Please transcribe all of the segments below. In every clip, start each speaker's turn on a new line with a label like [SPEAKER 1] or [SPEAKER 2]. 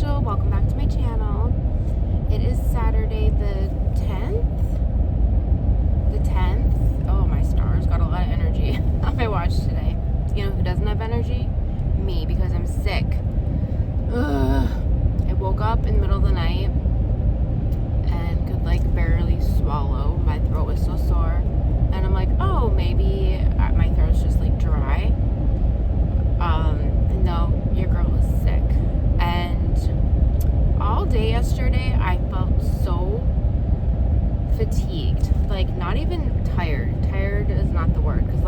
[SPEAKER 1] Rachel. Welcome back to my channel. It is Saturday the 10th. Oh, my stars. Got a lot of energy on my watch today. You know who doesn't have energy? Me, because I'm sick. I woke up in the middle of the night and could barely swallow. My throat was so sore. And I'm like, oh, maybe my throat's just dry. No, your girl is sick. And all day yesterday, I felt so fatigued. Not even tired. Tired is not the word. Because,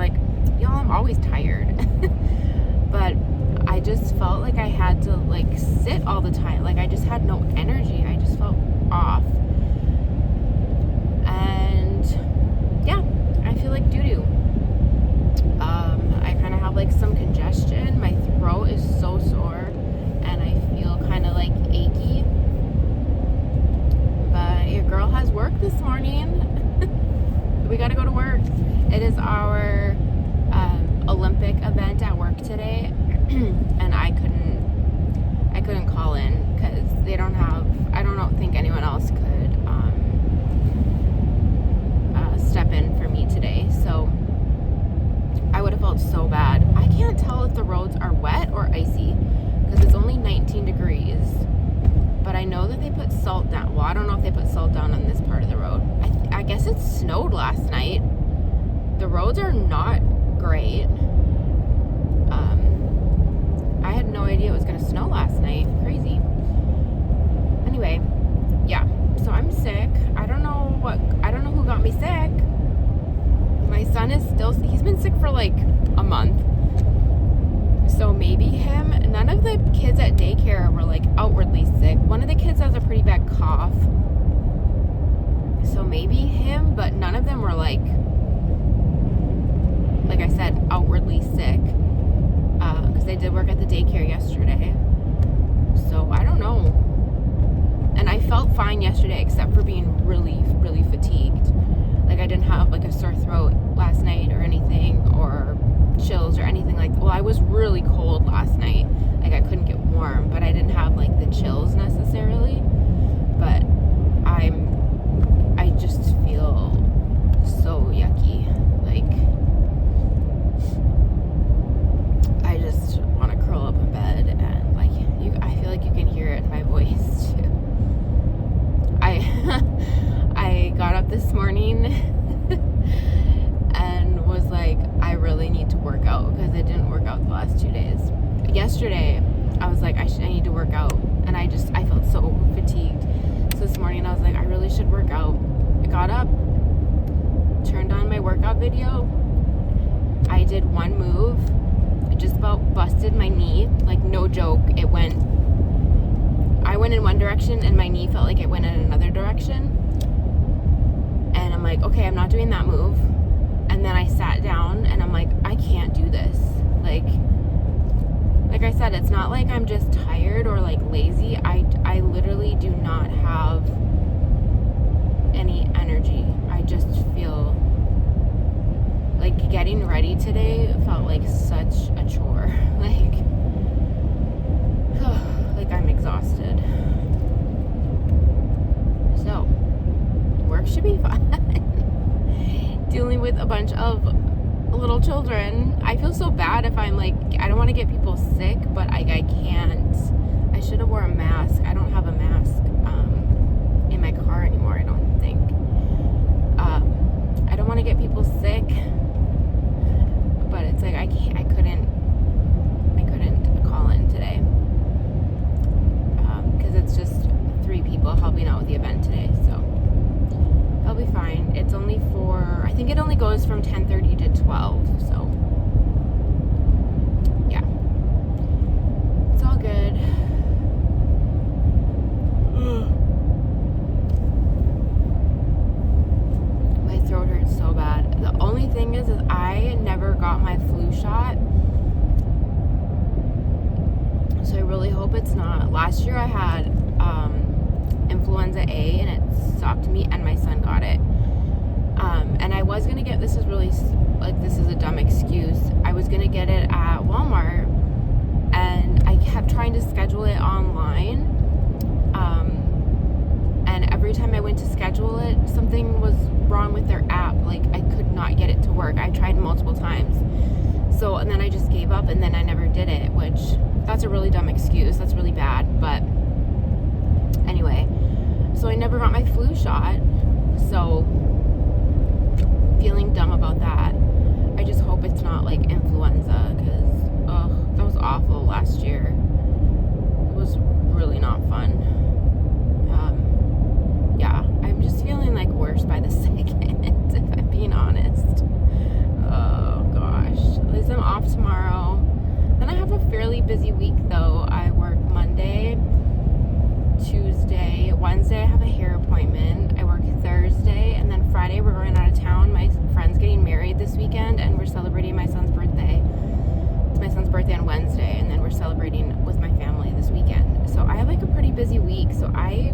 [SPEAKER 1] y'all, I'm always tired. But I just felt like I had to, sit all the time. I just had no energy. I just felt off. And, yeah, I feel like doo-doo. I kind of have, some congestion. My throat is so sore. And I feel kind of, achy. But your girl has work this morning. We got to go to work. It is our Olympic event at work today. And I couldn't call in because they don't have, I don't think anyone else could step in for me today. So I would have felt so bad. I can't tell if the roads are wet or icy because it's only 19 degrees. But I know that they put salt down. Well, I don't know if they put salt down on this part of the road. I guess it snowed last night. The roads are not great. I had no idea it was going to snow last night. Crazy. Anyway, yeah. So I'm sick. I don't know who got me sick. My son is he's been sick for a month. So maybe him. None of the kids at daycare were outwardly sick. One of the kids has a pretty bad cough. So maybe him, but none of them were like I said, outwardly sick. Because they did work at the daycare yesterday. So I don't know. And I felt fine yesterday except for being really, really fatigued. I didn't have a sore throat last night or anything, or chills or anything well, I was really cold last night. I couldn't get warm, but I didn't have the chills necessarily. But I just feel so yucky. I just want to curl up in bed and I feel like you can hear it in my voice too. I got up this morning and was I really need to work out because it didn't work out the last 2 days. Yesterday, I was I need to work out, and I felt so fatigued. So this morning, I was I really should work out. I got up, turned on my workout video. I did one move. It just about busted my knee. No joke. I went in one direction, and my knee felt like it went in another direction. And I'm okay, I'm not doing that move. And then I sat down and I'm I can't do this. Like I said, it's not I'm just tired or lazy. I literally do not have any energy. I just feel getting ready today felt such a chore. I'm exhausted. So, work should be fun. Dealing with a bunch of little children. I feel so bad if I'm I don't want to get people sick, but I can't. I should have wore a mask. I don't have a mask in my car anymore, I don't think. I don't want to get people sick, but it's I couldn't call in today because it's just 3 people helping out with the event today, so I'll be fine. It's only I think it only goes from 10:30 to 12, so yeah, it's all good. My throat hurts so bad. The only thing is I never got my flu shot, so I really hope it's not. Last year I had influenza A, and it sucked me, and my son got it. And I was gonna get, this is a dumb excuse. I was gonna get it at Walmart, and I kept trying to schedule it online, work. I tried multiple times. So, and then I just gave up, and then I never did it, which that's a really dumb excuse. That's really bad. But anyway, so I never got my flu shot. So feeling dumb about that. I just hope it's not like influenza, because that was awful last year. It was really not fun. Yeah, I'm just feeling like worse by the second, if I'm being honest. Oh gosh. At least I'm off tomorrow. Then I have a fairly busy week though. I work Monday, Tuesday, Wednesday I have a hair appointment. I work Thursday, and then Friday we're going out of town. My friend's getting married this weekend, and we're celebrating my son's birthday. It's my son's birthday on Wednesday, and then we're celebrating with my family this weekend. So I have like a pretty busy week, so I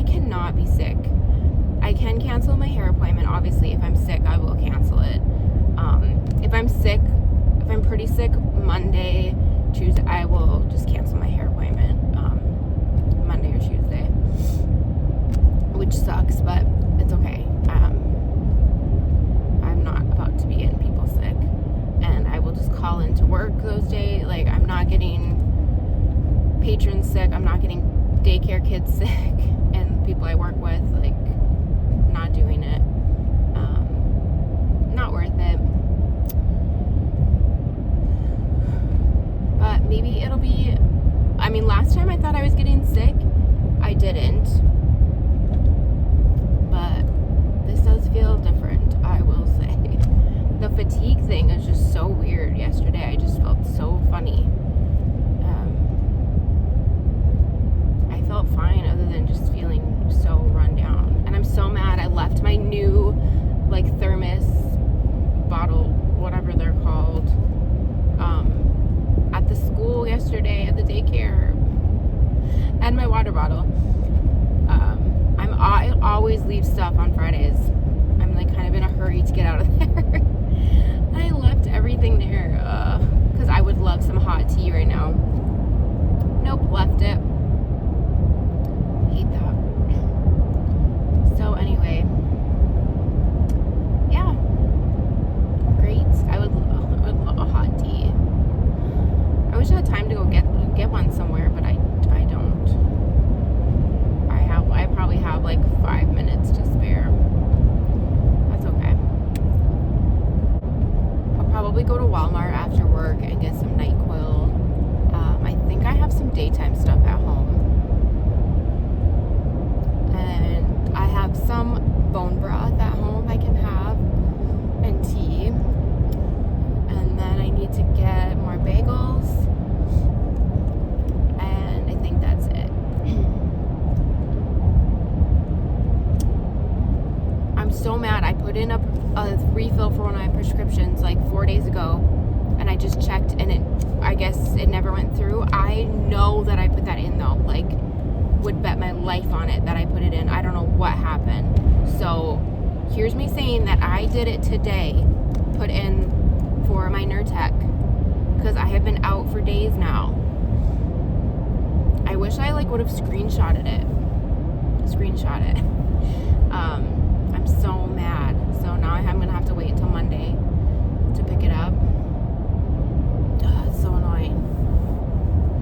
[SPEAKER 1] cannot be sick. I can cancel my hair appointment. Obviously, if I'm sick, I will cancel it. If I'm pretty sick, Monday, Tuesday, I will just cancel my hair appointment. Monday or Tuesday, which sucks, but it's okay. I'm not about to be getting people sick, and I will just call into work those days. Like, I'm not getting patrons sick. I'm not getting daycare kids sick, and people I work with, like, not doing it. Not worth it. But maybe it'll be, I mean, last time I thought I was getting sick. I didn't. But this does feel different, I will say. The fatigue thing is just so weird yesterday. I just felt so funny. I felt fine other than just feeling so run down. And I'm so mad. I left my new, like, thermos bottle, whatever they're called, at the school yesterday, at the daycare, and my water bottle. I always leave stuff on Fridays. I'm like kind of in a hurry to get out of there. I left everything there because I would love some hot tea right now. Nope, left it. Hate that. So anyway, yeah, great. I would love a hot tea. I wish I had time to go get one somewhere, but I don't. I probably have like 5 minutes to spare. That's okay. I'll probably go to Walmart after work and get some NyQuil. I think I have some daytime stuff at home. And I have some bone broth at home I can have, and tea. And then I need to get more bagels. And I think that's it. I'm so mad. I put in a refill for one of my prescriptions like 4 days ago, and I just checked, and I guess it never went through. I know that I put that in though. Like, would bet my life on it that I put it in. I don't know what happened. So here's me saying that I did it today, put in for my Nurtec, because I have been out for days now. I wish I would have screenshot it. I'm so mad. So now I'm gonna have to wait until Monday to pick it up. It's so annoying.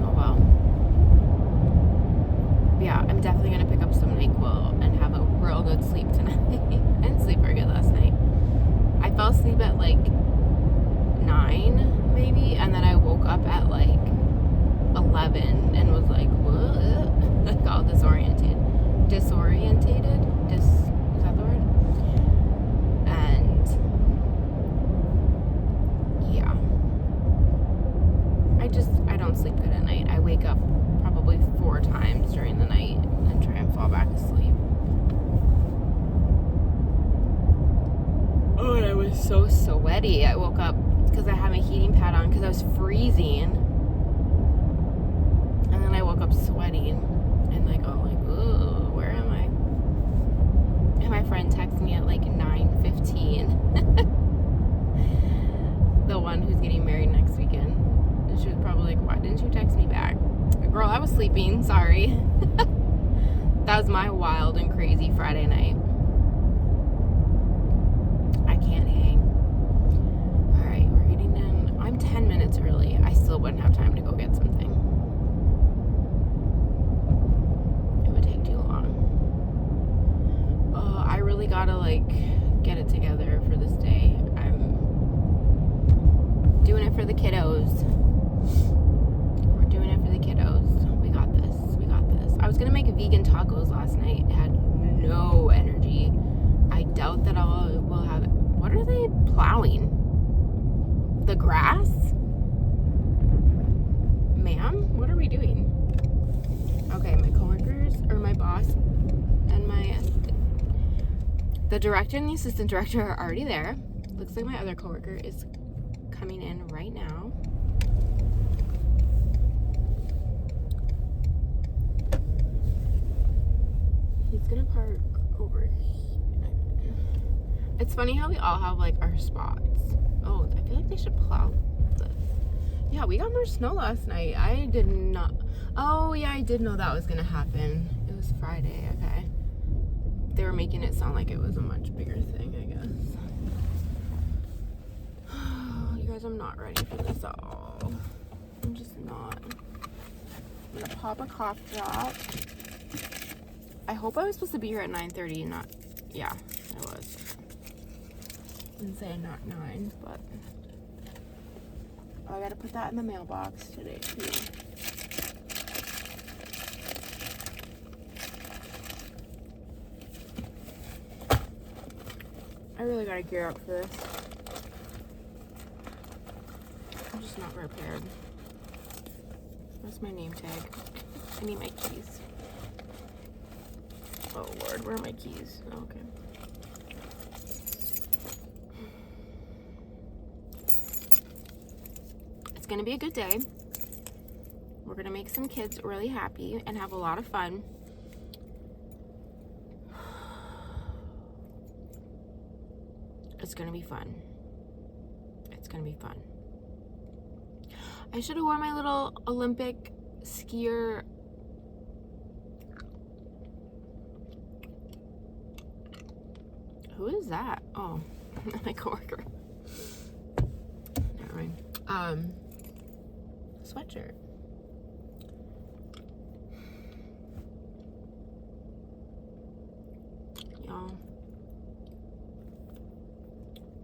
[SPEAKER 1] Oh well. Yeah, I'm definitely gonna pick up some NyQuil and have a real good sleep tonight. I didn't sleep very good last night. I fell asleep at like 9 maybe, and then I woke up at like 11 and was like, what? Like all disorientated. Is that the word? And yeah, I don't sleep good at night. I wake up probably 4 times during the night and try and fall back asleep. Oh, and I was so sweaty. I woke up because I had my heating pad on because I was freezing. And then I woke up sweating and like, oh, like, ooh, where am I? And my friend texted me at like 9:15. The one who's getting married next weekend. And she was probably like, why didn't you text me back? Girl, I was sleeping, sorry. That was my wild and crazy Friday night. I can't hang. 10 minutes early, I still wouldn't have time to go get something. It would take too long. I really gotta like get it together for this day. I'm doing it for the kiddos. We're doing it for the kiddos. We got this. We got this. I was gonna make vegan tacos last night. Had no energy. I doubt that will have it. What are they plowing? The grass? Ma'am, what are we doing? Okay, my coworkers, or my boss, and the director and the assistant director are already there. Looks like my other coworker is coming in right now. He's gonna park over here. It's funny how we all have like our spots. Oh, I feel like they should plow this. Yeah, we got more snow last night. I did not. Oh, yeah, I did know that was gonna happen. It was Friday, okay. They were making it sound like it was a much bigger thing, I guess. You guys, I'm not ready for this at all. I'm just not. I'm gonna pop a cough drop. I hope I was supposed to be here at 9:30, not. Yeah, I was. And say not 9, but I gotta put that in the mailbox today too. I really gotta gear up for this. I'm just not prepared. Where's my name tag? I need my keys. Oh Lord, where are my keys? Oh, okay. It's gonna be a good day. We're gonna make some kids really happy and have a lot of fun. It's gonna be fun. It's gonna be fun. I should have worn my little Olympic skier. Who is that? Oh, my coworker. Never mind. Sweatshirt. Y'all.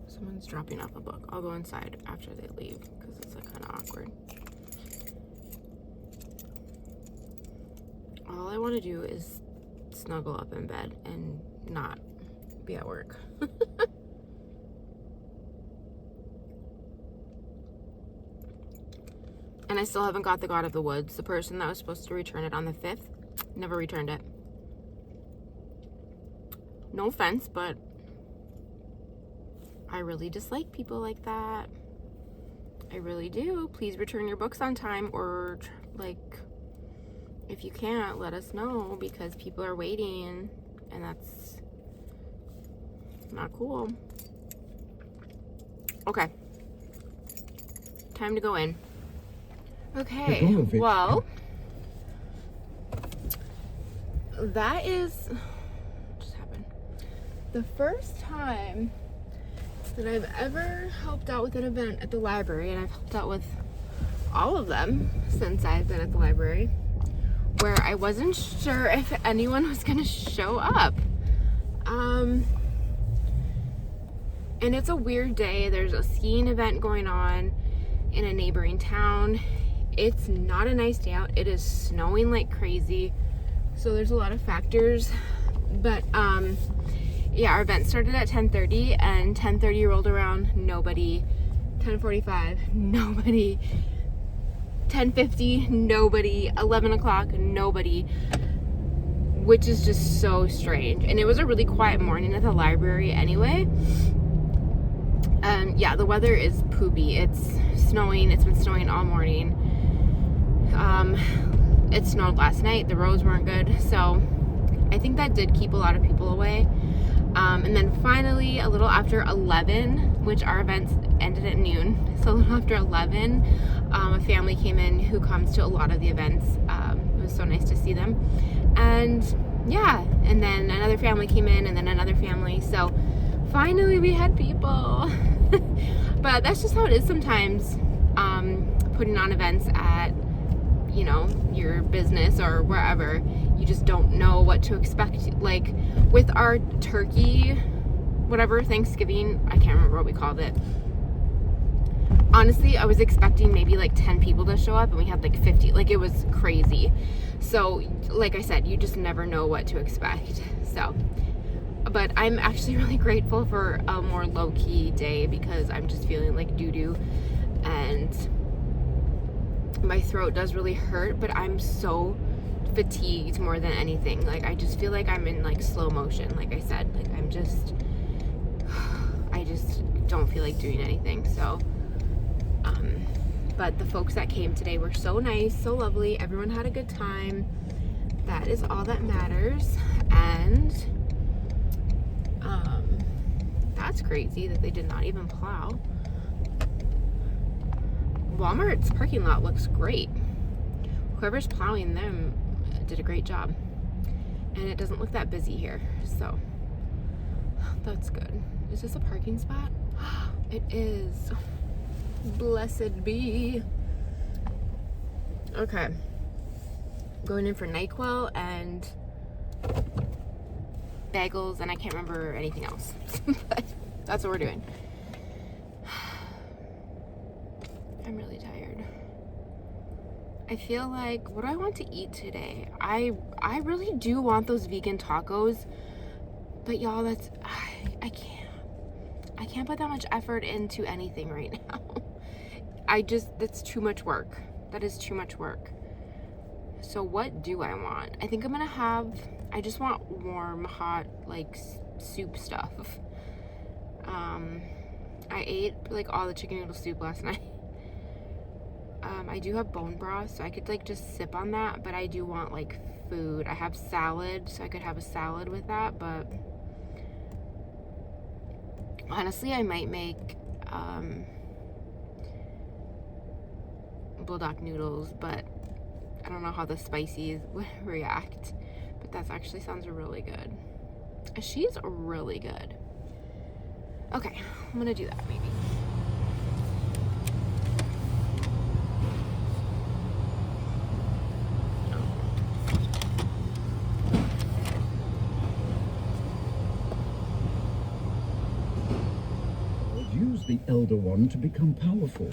[SPEAKER 1] Someone's dropping off a book. I'll go inside after they leave because it's like kind of awkward. All I want to do is snuggle up in bed and not be at work. And I still haven't got the God of the Woods. The person that was supposed to return it on the 5th never returned it. No offense, but I really dislike people like that. I really do. Please return your books on time, or like, if you can't, let us know, because people are waiting and that's not cool. Okay. Time to go in. Okay, well, that is, what just happened? The first time that I've ever helped out with an event at the library, and I've helped out with all of them since I've been at the library, where I wasn't sure if anyone was gonna show up. And it's a weird day. There's a skiing event going on in a neighboring town. It's not a nice day out. It is snowing like crazy. So there's a lot of factors. But yeah, our event started at 10:30, and 10:30 rolled around, nobody. 10:45, nobody. 10:50, nobody. 11 o'clock, nobody. Which is just so strange. And it was a really quiet morning at the library anyway. And yeah, the weather is poopy. It's snowing. It's been snowing all morning. It snowed last night. The roads weren't good. So I think that did keep a lot of people away. And then finally, a little after 11, which our events ended at noon. So a little after 11, a family came in who comes to a lot of the events. It was so nice to see them. And yeah, and then another family came in, and then another family. So finally we had people. But that's just how it is sometimes. putting on events at, you know, your business or wherever, you just don't know what to expect. Like with our turkey, whatever, Thanksgiving, I can't remember what we called it. Honestly, I was expecting maybe like 10 people to show up and we had like 50. Like it was crazy. So like I said, you just never know what to expect. So, but I'm actually really grateful for a more low-key day because I'm just feeling like doo-doo and my throat does really hurt, but I'm so fatigued more than anything. Like I just feel like I'm in like slow motion. Like I said, like I just don't feel like doing anything. So but the folks that came today were so nice, so lovely. Everyone had a good time. That is all that matters. And that's crazy that they did not even plow. Walmart's parking lot looks great. Whoever's plowing them did a great job. And it doesn't look that busy here, so that's good. Is this a parking spot? It is. Blessed be. Okay. Going in for NyQuil and bagels, and I can't remember anything else. But that's what we're doing. I'm really tired. I feel like, what do I want to eat today? I really do want those vegan tacos, but y'all, that's, I can't put that much effort into anything right now. That's too much work. That is too much work. So what do I want? I think I'm gonna I just want warm, hot, like soup stuff. I ate like all the chicken noodle soup last night. I do have bone broth, so I could like just sip on that, but I do want like food. I have salad, so I could have a salad with that, but honestly, I might make bulldog noodles, but I don't know how the spicy would react. But that actually sounds really good. She's really good. Okay, I'm gonna do that maybe.
[SPEAKER 2] Use the Elder One to become powerful.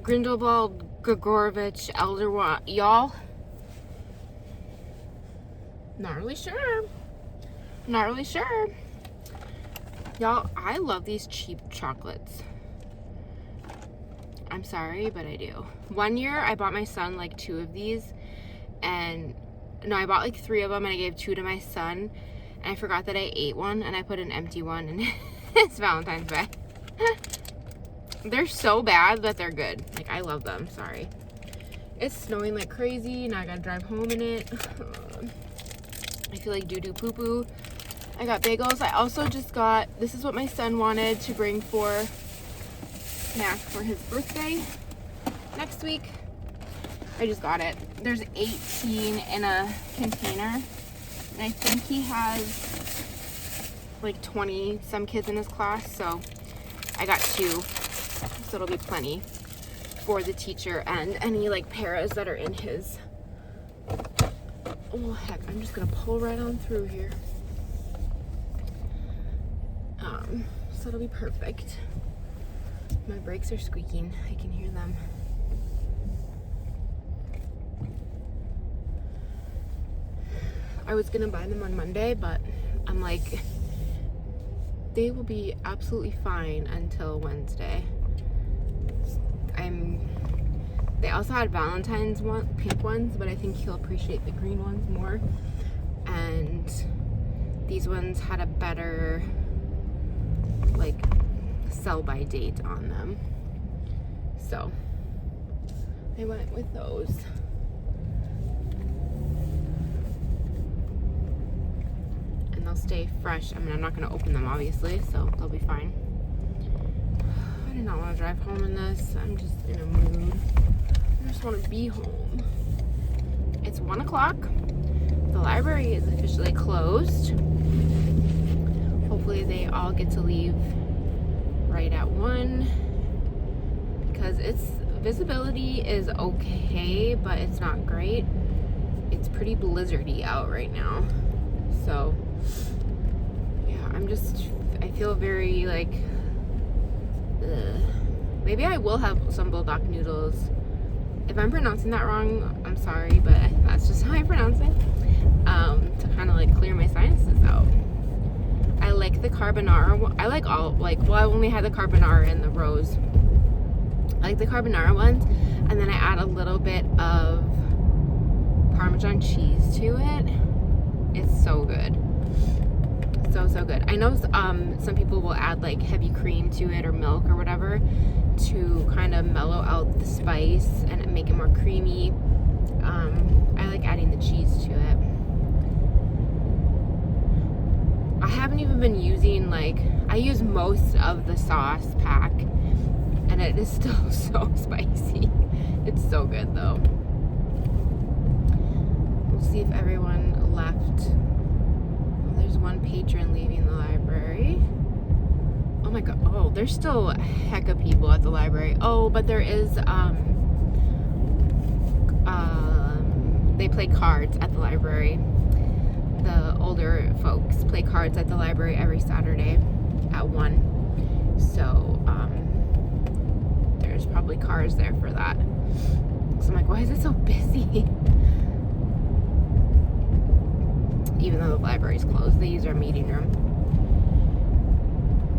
[SPEAKER 1] Grindelwald Gregorovich Elder One, y'all. Not really sure. Not really sure. Y'all, I love these cheap chocolates. I'm sorry, but I do. One year, I bought my son like 2 of these, and no, I bought like 3 of them, and I gave 2 to my son, and I forgot that I ate one, and I put an empty one in his Valentine's Day. They're so bad, but they're good. Like, I love them. Sorry. It's snowing like crazy. Now I gotta drive home in it. I feel like doo-doo poo-poo. I got bagels. I also just got, this is what my son wanted to bring for snack for his birthday next week. I just got it. There's 18 in a container. And I think he has like 20 some kids in his class, so I got 2. So it'll be plenty for the teacher and any like paras that are in his. Oh heck, I'm just gonna pull right on through here. So it'll be perfect. My brakes are squeaking. I can hear them. I was gonna buy them on Monday, but I'm like, they will be absolutely fine until Wednesday. They also had Valentine's pink ones, but I think he'll appreciate the green ones more. And these ones had a better like sell by date on them. So I went with those. And they'll stay fresh. I mean, I'm not gonna open them obviously, so they'll be fine. I do not want to drive home in this. I'm just in a mood. I just want to be home. It's 1 o'clock. The library is officially closed. Hopefully they all get to leave right at 1 because it's Visibility is okay, but it's not great. It's pretty blizzardy out right now. So, yeah, I feel very like, ugh. Maybe I will have some bulldog noodles. If I'm pronouncing that wrong, I'm sorry, but that's just how I pronounce it. To kind of like clear my sinuses out. I like the carbonara. I like all, like, well, I only had the carbonara and the rose. I like the carbonara ones, and then I add a little bit of Parmesan cheese to it. It's so good. So good. I know some people will add like heavy cream to it or milk or whatever to kind of mellow out the spice and make it more creamy. I like adding the cheese to it. I haven't even been using, like, I use most of the sauce pack and it is still so spicy. It's so good though. We'll see if everyone left. Oh, there's one patron leaving the library. Oh my god. Oh, there's still a heck of people at the library. Oh, but there is they play cards at the library. The older folks play cards at the library every Saturday at 1. So there's probably cars there for that. So I'm like, why is it so busy? Even though the library's closed, they use our meeting room.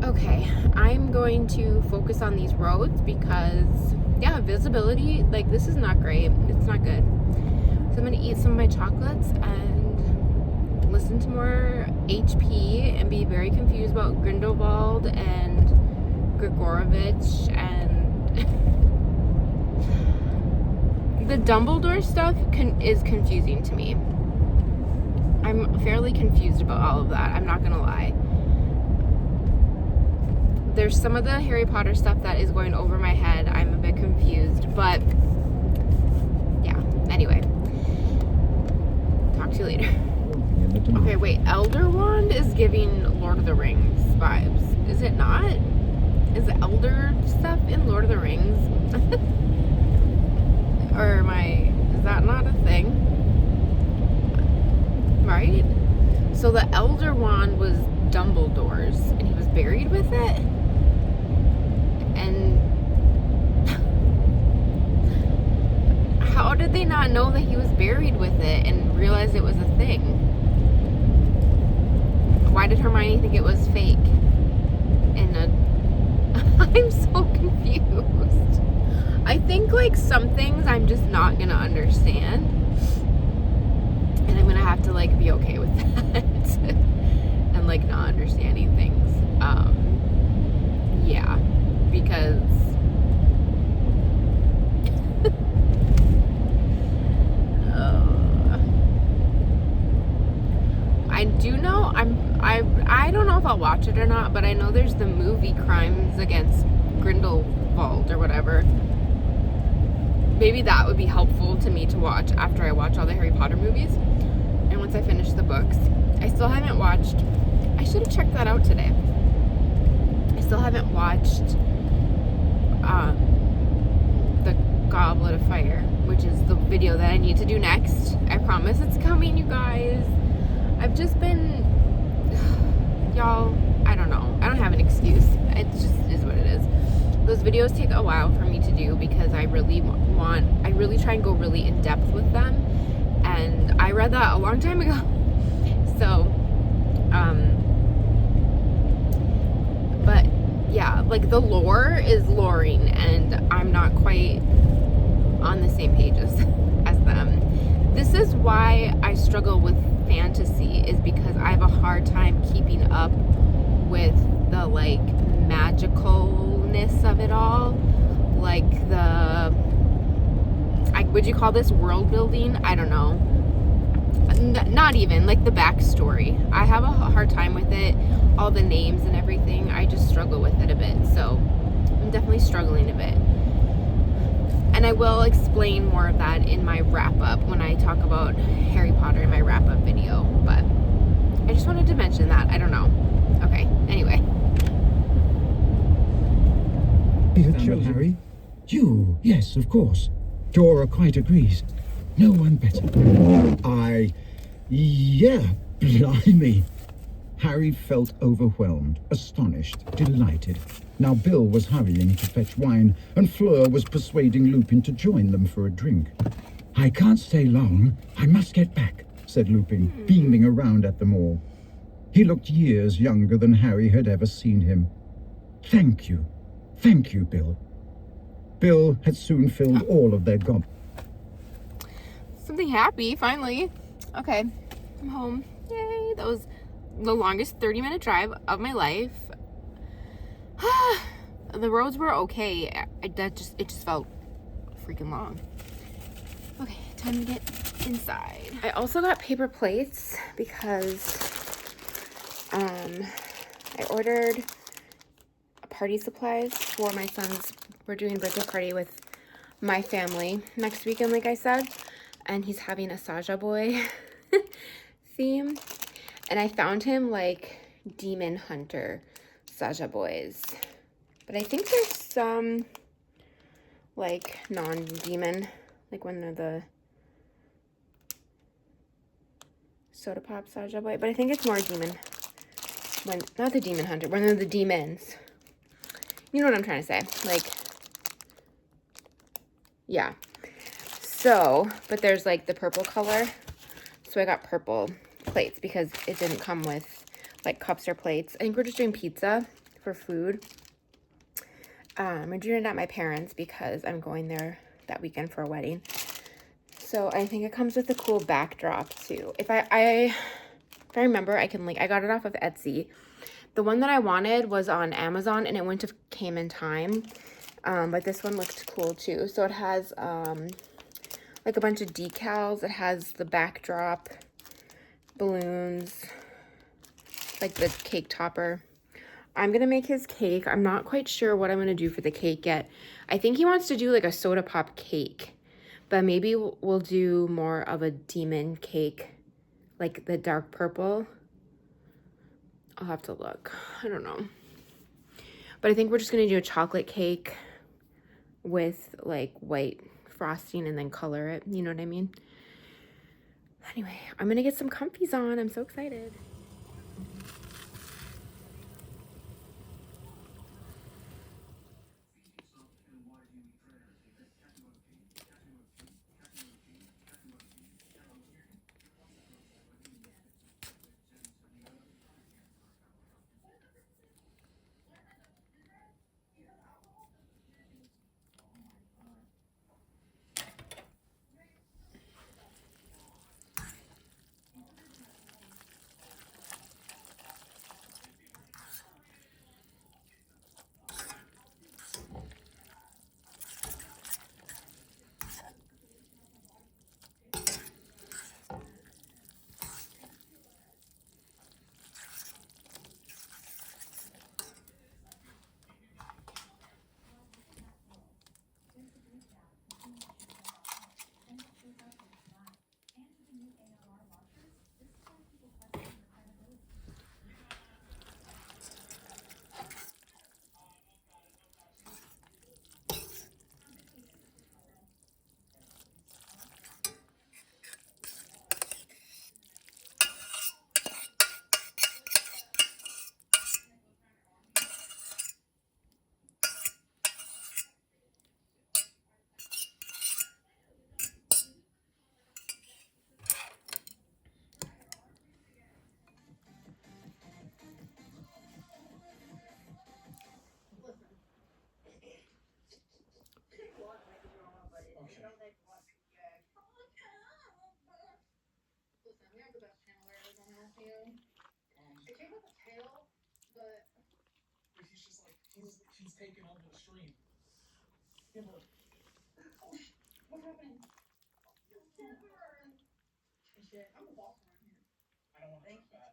[SPEAKER 1] Okay, I'm going to focus on these roads because, yeah, visibility, like, this is not great. It's not good. So I'm going to eat some of my chocolates and listen to more HP and be very confused about Grindelwald and Grigorovich and the Dumbledore stuff is confusing to me. I'm fairly confused about all of that. I'm not going to lie. There's some of the Harry Potter stuff that is going over my head. I'm a bit confused, but yeah, anyway. Talk to you later. Okay, wait, Elder Wand is giving Lord of the Rings vibes. Is it not? Is the Elder stuff in Lord of the Rings? Or is that not a thing? Right? So the Elder Wand was Dumbledore's and he was buried with it? And how did they not know that he was buried with it and realize it was a thing? Why did Hermione think it was fake? I'm so confused. I think like some things I'm just not gonna understand. And I'm gonna have to like be okay with that. And like not understanding things. Yeah. Because I do know I don't know if I'll watch it or not, but I know there's the movie Crimes Against Grindelwald or whatever. Maybe that would be helpful to me to watch after I watch all the Harry Potter movies and once I finish the books. I still haven't watched, I should have checked that out today. I still haven't watched the Goblet of Fire, which is the video that I need to do next. I promise it's coming, you guys. I've just been, y'all, I don't know. I don't have an excuse. It just is what it is. Those videos take a while for me to do because I really try and go really in depth with them. And I read that a long time ago. So, but yeah, like the lore is loring and I'm not quite on the same page as them. This is why I struggle with fantasy, is because I have a hard time keeping up with the like magicalness of it all. Like would you call this world building? I don't know. Not even, like the backstory. I have a hard time with it. All the names and everything. I just struggle with it a bit. So I'm definitely struggling a bit. And I will explain more of that in my wrap-up when I talk about Harry Potter in my wrap-up video. But I just wanted to mention that. I don't know. Okay, anyway.
[SPEAKER 2] Be a chill, Harry. You, yes, of course. Dora quite agrees. No one better. Yeah, blimey. Harry felt overwhelmed, astonished, delighted. Now Bill was hurrying to fetch wine, and Fleur was persuading Lupin to join them for a drink. I can't stay long. I must get back, said Lupin, beaming around at them all. He looked years younger than Harry had ever seen him. Thank you. Thank you, Bill. Bill had soon filled all of their goblets.
[SPEAKER 1] Something happy, finally. Okay, I'm home. Yay, that was the longest 30-minute drive of my life. The roads were okay. It just felt freaking long. Okay, time to get inside. I also got paper plates because I ordered party supplies for my son's. We're doing a birthday party with my family next weekend, like I said, and he's having a Saja Boy theme, and I found him like Demon Hunter Saja Boys, but I think there's some like non-demon, like one of the Soda Pop Saja Boy, but I think it's more demon. Not the Demon Hunter, one of the demons. You know what I'm trying to say, like, yeah. So, but there's like the purple color, so I got purple plates because it didn't come with like cups or plates. I think we're just doing pizza for food. We're doing it at my parents' because I'm going there that weekend for a wedding. So I think it comes with a cool backdrop too. If I remember, I got it off of Etsy. The one that I wanted was on Amazon and it wouldn't have came in time. But this one looked cool too. So it has like a bunch of decals. It has the backdrop, balloons, like the cake topper. I'm gonna make his cake. I'm not quite sure what I'm gonna do for the cake yet. I think he wants to do like a soda pop cake, but maybe we'll do more of a demon cake, like the dark purple. I'll have to look. I don't know. But I think we're just gonna do a chocolate cake with like white frosting and then color it. You know what I mean? Anyway, I'm gonna get some comfies on. I'm so excited.
[SPEAKER 3] He's taking over the stream. Yeah, but what happened? Shit, I'm a boss around here. I don't want to drink that.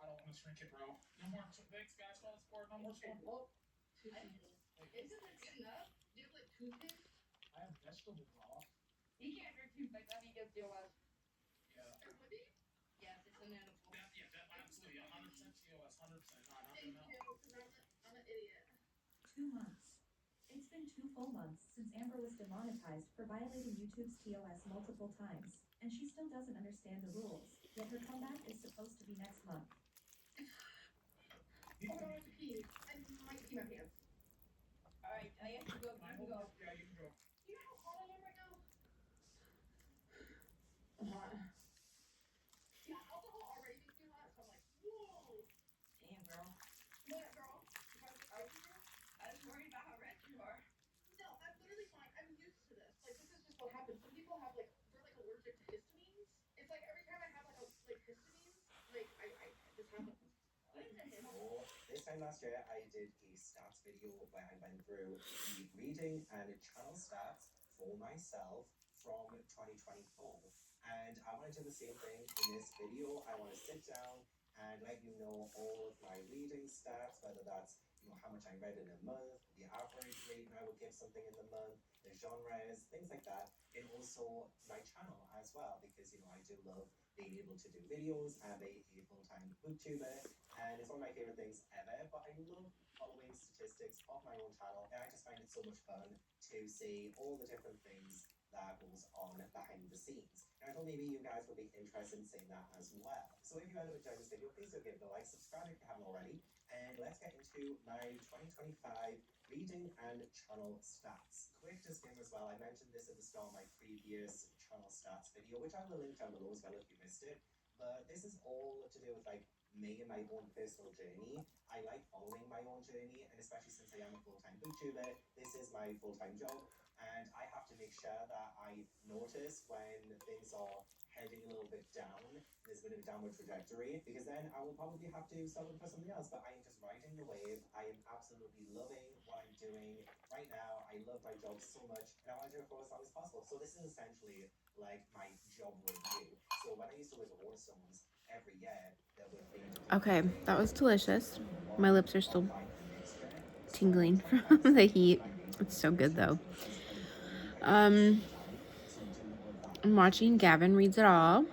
[SPEAKER 3] I don't want to drink it, bro. No more thanks, guys, for all the support. No more support.
[SPEAKER 4] Isn't it enough? Do you have like toothpaste?
[SPEAKER 3] I have vegetable broth.
[SPEAKER 4] He can't drink toothpaste. That he gets DOS.
[SPEAKER 3] Yeah.
[SPEAKER 4] Yes, it's a nanophone.
[SPEAKER 3] That absolutely 100% TOS, 100%.
[SPEAKER 4] Thank you, because I'm an idiot.
[SPEAKER 5] 2 months. It's been 2 full months. since Amber was demonetized for violating YouTube's TOS multiple times, and she still doesn't understand the rules, yet her comeback is supposed to be next month.
[SPEAKER 4] Hold on, I have to pee. I might pee my pants. Alright, I have to go. You can go.
[SPEAKER 3] Yeah, you can go.
[SPEAKER 4] You know how hot I am right now? Yeah, alcohol already makes me hot, so I'm like, whoa.
[SPEAKER 5] Damn, girl.
[SPEAKER 4] What, girl? You want to ice here?
[SPEAKER 5] I was worried about how red you are.
[SPEAKER 4] No, I'm literally fine. I'm used to this. Like, this is just what happens. Some people have, like, they're, like, allergic to histamines. It's like every time I have, like, histamines, like, I this happens.
[SPEAKER 5] What is it?
[SPEAKER 6] So this time last year, I did a stats video where I went through the reading and channel stats for myself from 2024. And I want to do the same thing in this video. I want to sit down and let you know all of my reading stats, whether that's how much I read in a month, the average rate I would give something in the month, the genres, things like that, and also my channel as well, because I do love being able to do videos. I'm a full-time booktuber, and it's one of my favorite things ever, but I love following statistics of my own channel, and I just find it so much fun to see all the different things that goes on behind the scenes. And I thought maybe you guys would be interested in seeing that as well. So if you end up enjoying this video, please do give it a like, subscribe if you haven't already, and let's get into my 2025 reading and channel stats. Quick disclaimer as well, I mentioned this at the start of my previous channel stats video, which I will link down below as well if you missed it, but this is all to do with me and my own personal journey. I like following my own journey, and especially since I am a full-time booktuber, this is my full-time job, and I have to make sure that I notice when things are heading a little bit down, there's a bit of a downward trajectory, because then I will probably have to start looking for something else. But I am just riding the wave. I am absolutely loving what I'm doing right now. I love my job so much, and I want to do it for as long as possible. So this is essentially like my job review. So when I used to work at Waterstones, every year there would be...
[SPEAKER 1] Okay, that was delicious. My lips are still tingling from the heat. It's so good though. I'm watching Gavin Reads It All.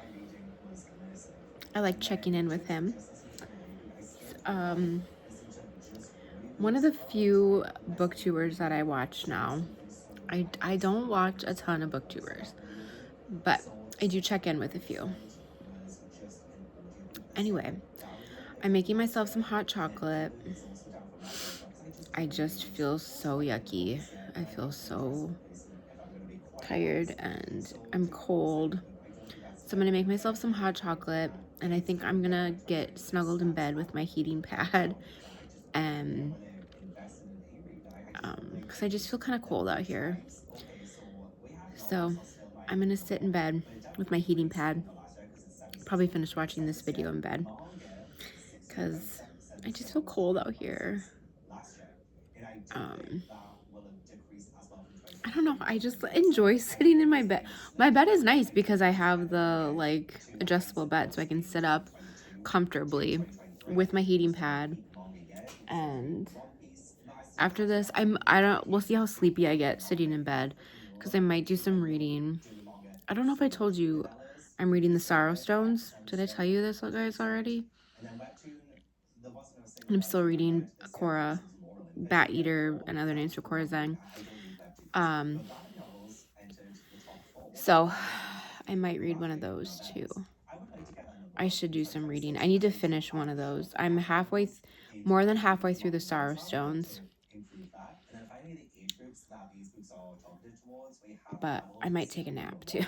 [SPEAKER 1] I like checking in with him. One of the few booktubers that I watch now. I don't watch a ton of booktubers, but I do check in with a few. Anyway, I'm making myself some hot chocolate. I just feel so yucky. I feel so tired and I'm cold. So I'm gonna make myself some hot chocolate, and I think I'm gonna get snuggled in bed with my heating pad, and because I just feel kind of cold out here. So I'm gonna sit in bed with my heating pad, probably finish watching this video in bed, because I just feel cold out here. I don't know, I just enjoy sitting in my bed. My bed is nice because I have the adjustable bed, so I can sit up comfortably with my heating pad. And after this, we'll see how sleepy I get sitting in bed, because I might do some reading. I don't know if I told you I'm reading the Sorrow Stones. Did I tell you this, guys, already? And I'm still reading Korra, Bat Eater, and Other Names for Corazon. So I might read one of those too. I should do some reading. I need to finish one of those. I'm more than halfway through the Sorrow Stones. But I might take a nap too.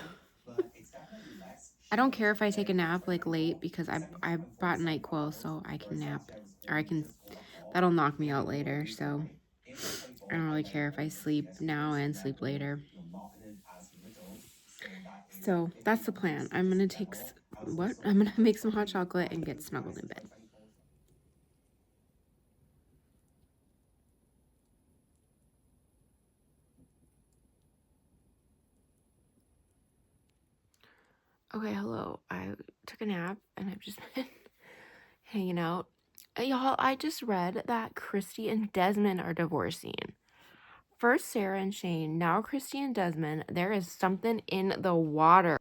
[SPEAKER 1] I don't care if I take a nap late, because I brought NyQuil so I can nap, or that'll knock me out later. So I don't really care if I sleep now and sleep later. So that's the plan. I'm gonna make some hot chocolate and get snuggled in bed. Okay, hello. I took a nap and I've just been hanging out. Y'all, I just read that Christy and Desmond are divorcing. First Sarah and Shane, now Christy and Desmond. There is something in the water.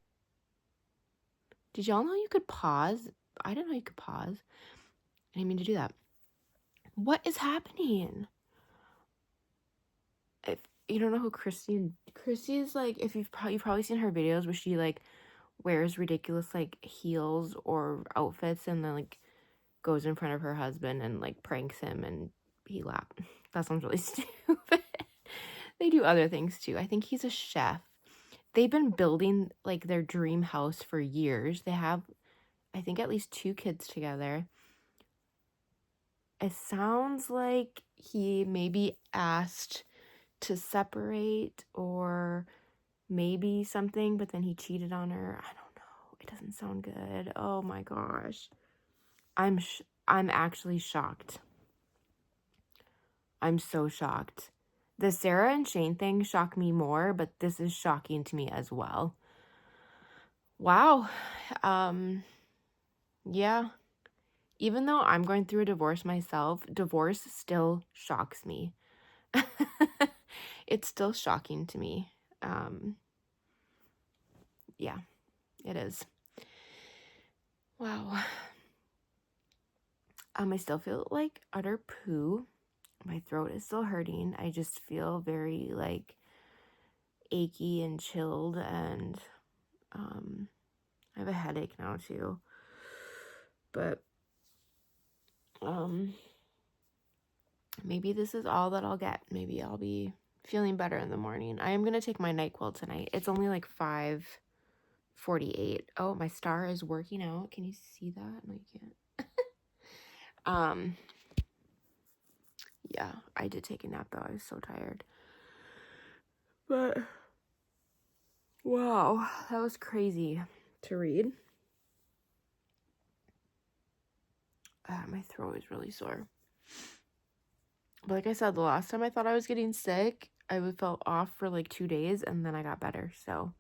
[SPEAKER 1] Did y'all know you could pause? I didn't know you could pause. I didn't mean to do that. What is happening? you don't know who Christy is, like, if you've probably seen her videos where she like wears ridiculous like heels or outfits and then like goes in front of her husband and like pranks him and he laughs. That sounds really stupid. They do other things too. I think he's a chef. They've been building like their dream house for years. They have, I think, at least 2 kids together. It sounds like he maybe asked to separate or maybe something, but then he cheated on her. I don't know. It doesn't sound good. Oh my gosh. I'm actually shocked. I'm so shocked. The Sarah and Shane thing shocked me more, but this is shocking to me as well. Wow. Yeah. Even though I'm going through a divorce myself, divorce still shocks me. It's still shocking to me. Yeah, it is. Wow. I still feel like utter poo. My throat is still hurting. I just feel very like achy and chilled, and I have a headache now too. But maybe this is all that I'll get. Maybe I'll be feeling better in the morning. I am gonna take my NyQuil tonight. It's only like 5:48. Oh, my star is working out. Can you see that? No, you can't. Yeah, I did take a nap though. I was so tired. But wow, that was crazy to read. My throat is really sore. But like I said, the last time I thought I was getting sick, I felt off for like 2 days and then I got better. So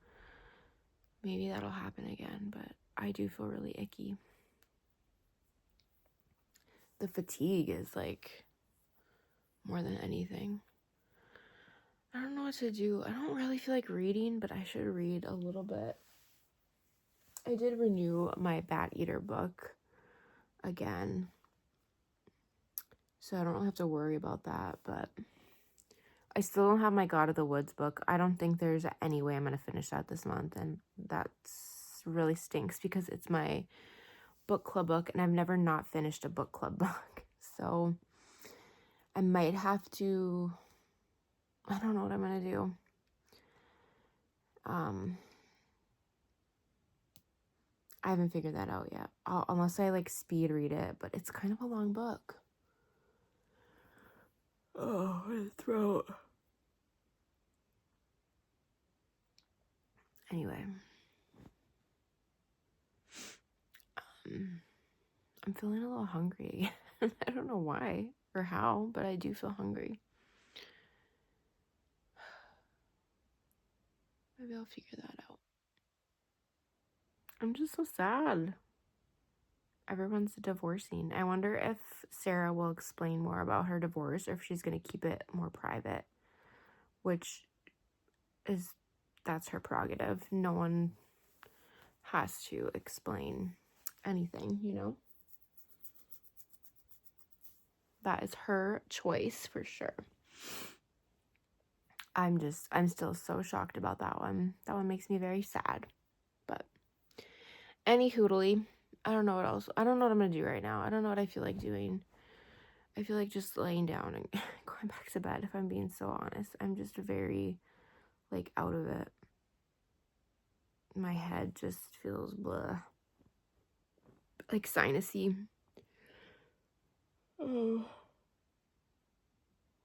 [SPEAKER 1] maybe that'll happen again, but I do feel really icky. The fatigue is like more than anything. I don't know what to do. I don't really feel like reading, but I should read a little bit. I did renew my Bat Eater book again, so I don't really have to worry about that, but I still don't have my God of the Woods book. I don't think there's any way I'm going to finish that this month, and that's really stinks because it's my book club book, and I've never not finished a book club book, so I might have to, I don't know what I'm going to do. I haven't figured that out yet, unless I like speed read it, but it's kind of a long book. Oh, my throat. Anyway, I'm feeling a little hungry. I don't know why or how, but I do feel hungry. Maybe I'll figure that out. I'm just so sad. Everyone's divorcing. I wonder if Sarah will explain more about her divorce or if she's going to keep it more private, which is, that's her prerogative. No one has to explain anything, you know? That is her choice for sure. I'm still so shocked about that one. That one makes me very sad. But any hoodly, I don't know what else. I don't know what I'm going to do right now. I don't know what I feel like doing. I feel like just laying down and going back to bed, if I'm being so honest. I'm just very, like, out of it. My head just feels blah. Like sinusy. Oh.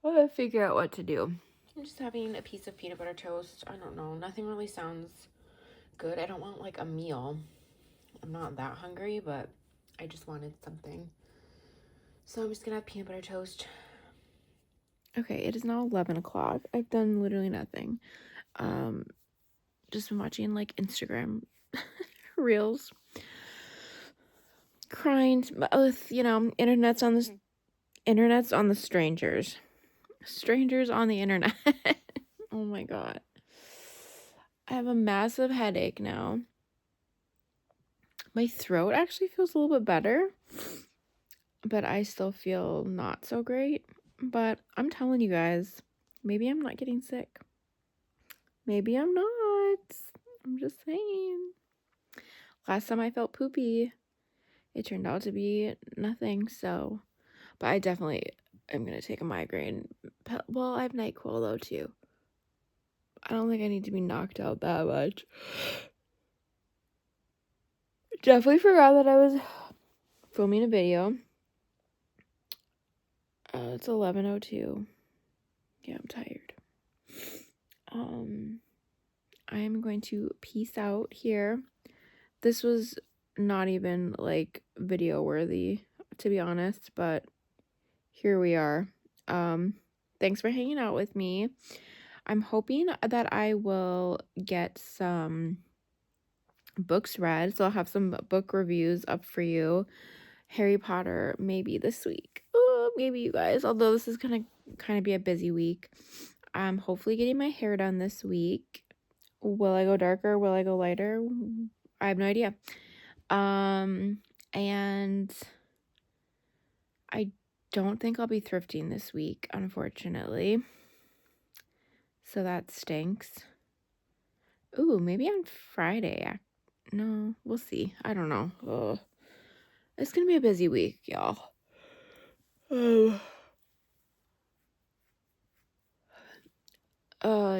[SPEAKER 1] I gotta figure out what to do. I'm just having a piece of peanut butter toast. I don't know. Nothing really sounds good. I don't want, like, a meal. I'm not that hungry, but I just wanted something. So I'm just gonna have peanut butter toast. Okay, it is now 11 o'clock. I've done literally nothing. Just been watching, like, Instagram reels. Crying with, you know, internet's on the strangers. Strangers on the internet. Oh my god. I have a massive headache now. My throat actually feels a little bit better, but I still feel not so great. But I'm telling you guys, Maybe I'm not getting sick. Maybe I'm not. I'm just saying. Last time I felt poopy, it turned out to be nothing, so. But I definitely am going to take a migraine pill. Well, I have NyQuil, though, too. I don't think I need to be knocked out that much. Definitely forgot that I was filming a video. It's 11:02. Yeah, I'm tired. I am going to peace out here. This was not even like video worthy, to be honest, but here we are. Thanks for hanging out with me. I'm hoping that I will get some books read, so I'll have some book reviews up for you. Harry Potter maybe this week. Maybe you guys, although this is gonna kind of be a busy week. I'm hopefully getting my hair done this week. Will I go darker? Will I go lighter? I have no idea. And I don't think I'll be thrifting this week, unfortunately. So that stinks. Ooh, maybe on Friday. No, we'll see. I don't know. Ugh. It's gonna be a busy week, y'all.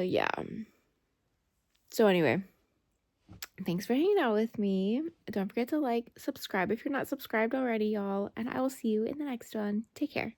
[SPEAKER 1] Yeah. So anyway, thanks for hanging out with me. Don't forget to like, subscribe if you're not subscribed already, y'all. And I will see you in the next one. Take care.